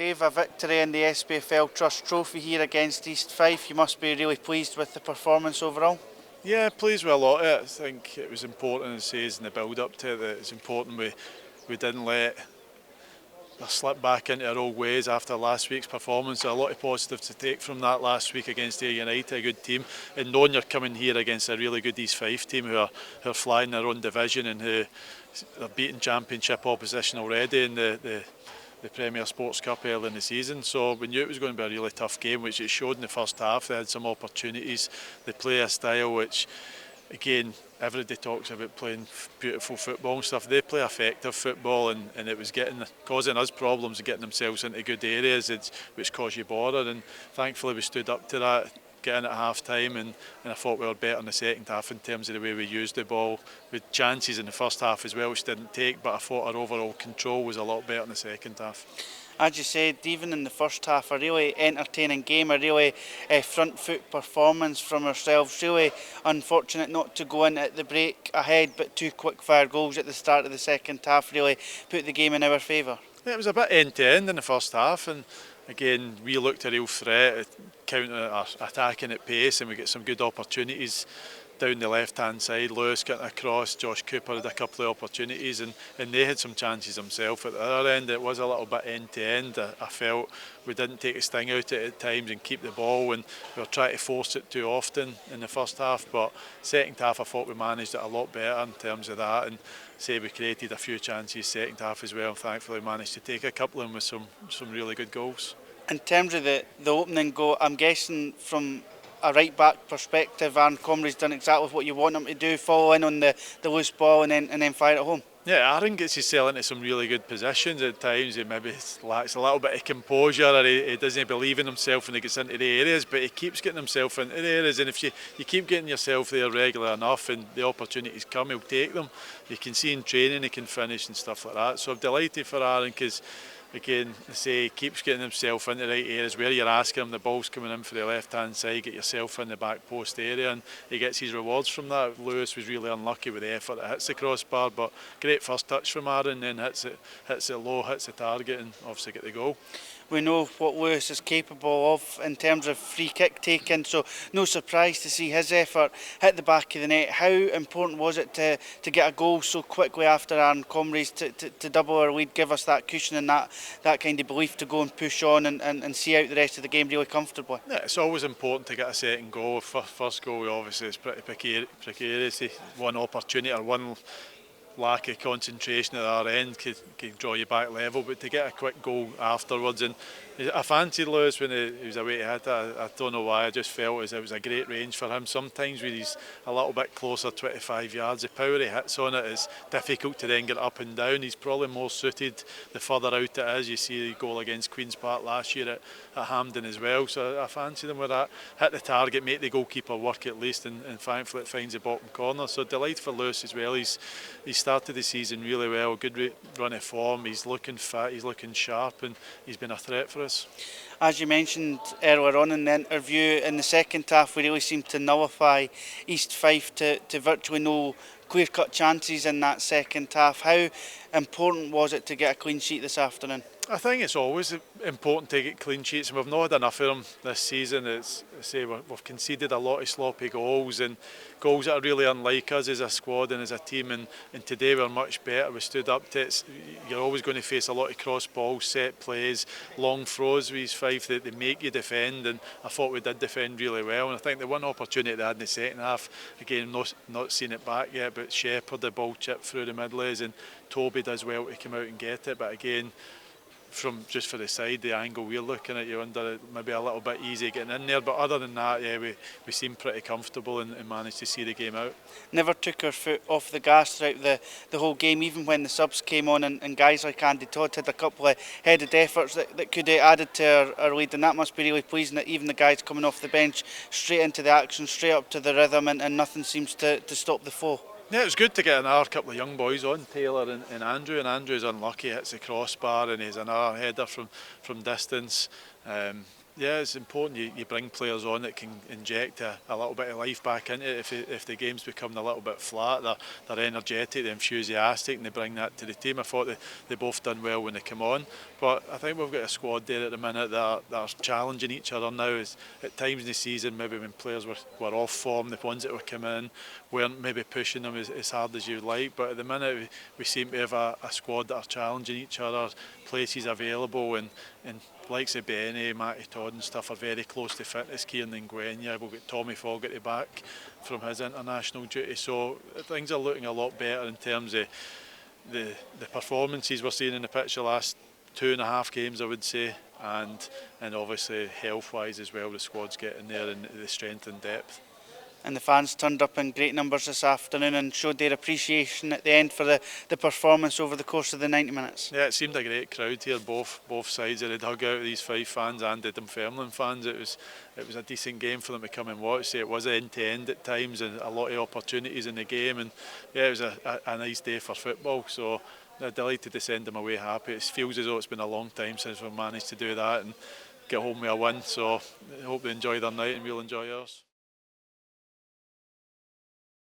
Dave, a victory in the SPFL Trust Trophy here against East Fife. You must be really pleased with the performance overall. Yeah, pleased with a lot of it. I think it was important, as it says in the build-up to it, that it's important we didn't let us slip back into our old ways after last week's performance. So a lot of positives to take from that last week against Ayr United, a good team, and knowing you're coming here against a really good East Fife team who are flying their own division and who are beating championship opposition already in the Premier Sports Cup early in the season. So we knew it was going to be a really tough game, which it showed in the first half. They had some opportunities. They play a style which, again, everybody talks about playing beautiful football and stuff. They play effective football, and it was causing us problems and getting themselves into good areas, which caused you bother. And thankfully we stood up to that, getting at half time, and I thought we were better in the second half in terms of the way we used the ball. We had chances in the first half as well, which didn't take, but I thought our overall control was a lot better in the second half. As you said, even in the first half, a really entertaining game, a really front foot performance from ourselves. Really unfortunate not to go in at the break ahead, but two quick fire goals at the start of the second half really put the game in our favour. Yeah, it was a bit end to end in the first half, and again we looked a real threat at attacking at pace, and we get some good opportunities down the left hand side. Lewis getting across, Josh Cooper had a couple of opportunities, and they had some chances himself. At the other end it was a little bit end to end. I felt we didn't take a sting out of it at times and keep the ball, and we were trying to force it too often in the first half, but second half I thought we managed it a lot better in terms of that, and say we created a few chances second half as well, and thankfully managed to take a couple of them with some really good goals. In terms of the opening goal, I'm guessing from a right back perspective, Aaron Comrie's done exactly what you want him to do, follow in on the loose ball and then fire it home. Yeah, Aaron gets himself into some really good positions at times. He maybe lacks a little bit of composure, or he doesn't believe in himself when he gets into the areas, but he keeps getting himself into the areas, and if you keep getting yourself there regular enough and the opportunities come, he'll take them. You can see in training he can finish and stuff like that. So I'm delighted for Aaron, because again, I say, he keeps getting himself into the right areas where you're asking him. The ball's coming in for the left hand side, get yourself in the back post area, and he gets his rewards from that. Lewis was really unlucky with the effort that hits the crossbar, but great first touch from Aaron, then hits it low, hits the target, and obviously get the goal. We know what Lewis is capable of in terms of free kick taking, so no surprise to see his effort hit the back of the net. How important was it to get a goal so quickly after Aaron Comrie's to double our lead, give us that cushion and that kind of belief to go and push on and see out the rest of the game really comfortably? Yeah, it's always important to get a second goal. First goal obviously is pretty precarious. One opportunity or one lack of concentration at our end can draw you back level, but to get a quick goal afterwards, and I fancied Lewis when he was away to hit it. I don't know why, I just felt as it was a great range for him. Sometimes when he's a little bit closer, 25 yards, the power he hits on it is difficult to then get up and down. He's probably more suited the further out it is. You see the goal against Queen's Park last year at Hampden as well, so I fancied him with that. Hit the target, make the goalkeeper work at least, and thankfully it finds the bottom corner. So delighted for Lewis as well. He started the season really well, good run of form. He's looking fit, he's looking sharp, and he's been a threat for us. As you mentioned earlier on in the interview, in the second half we really seemed to nullify East Fife to virtually no clear-cut chances in that second half. How important was it to get a clean sheet this afternoon? I think it's always important to get clean sheets, and we've not had enough of them this season. We've conceded a lot of sloppy goals, and goals that are really unlike us as a squad and as a team, and today we're much better. We stood up to it. You're always going to face a lot of cross balls, set plays, long throws with East Fife that they make you defend, and I thought we did defend really well. And I think the one opportunity they had in the second half, again, not seen it back yet, but Shepherd, the ball chipped through the middles, and Toby does well to come out and get it, but again, from just for the side, the angle we're looking at, you wonder maybe a little bit easy getting in there, but other than that, yeah, we seemed pretty comfortable and managed to see the game out. Never took our foot off the gas throughout the whole game, even when the subs came on, and guys like Andy Todd had a couple of headed efforts that could have added to our lead, and that must be really pleasing that even the guys coming off the bench straight into the action, straight up to the rhythm, and nothing seems to stop the flow. Yeah, it was good to get another couple of young boys on, Taylor and Andrew. And Andrew's unlucky, hits the crossbar, and he's another header from distance. Yeah, it's important you bring players on that can inject a little bit of life back into it. If the game's becoming a little bit flat, they're energetic, they're enthusiastic, and they bring that to the team. I thought they both done well when they come on, but I think we've got a squad there at the minute that are challenging each other now. Is at times in the season, maybe when players were off form, the ones that were coming in weren't maybe pushing them as hard as you'd like. But at the minute, we seem to have a squad that are challenging each other, places available, and likes of Benny, Mackay and stuff are very close to fitness. Kieran and Gwenya, we've got Tommy Fogarty back from his international duty, so things are looking a lot better in terms of the performances we're seeing in the pitch the last 2.5 games, I would say, and obviously health wise as well, the squad's getting there and the strength and depth. And the fans turned up in great numbers this afternoon and showed their appreciation at the end for the performance over the course of the 90 minutes. Yeah, it seemed a great crowd here, both sides of the dugout, these Fife fans and the Dunfermline fans. It was a decent game for them to come and watch. So it was end to end at times and a lot of opportunities in the game, and yeah, it was a nice day for football. So they're delighted to send them away happy. It feels as though it's been a long time since we've managed to do that and get home with a win. So I hope they enjoy their night and we'll enjoy ours.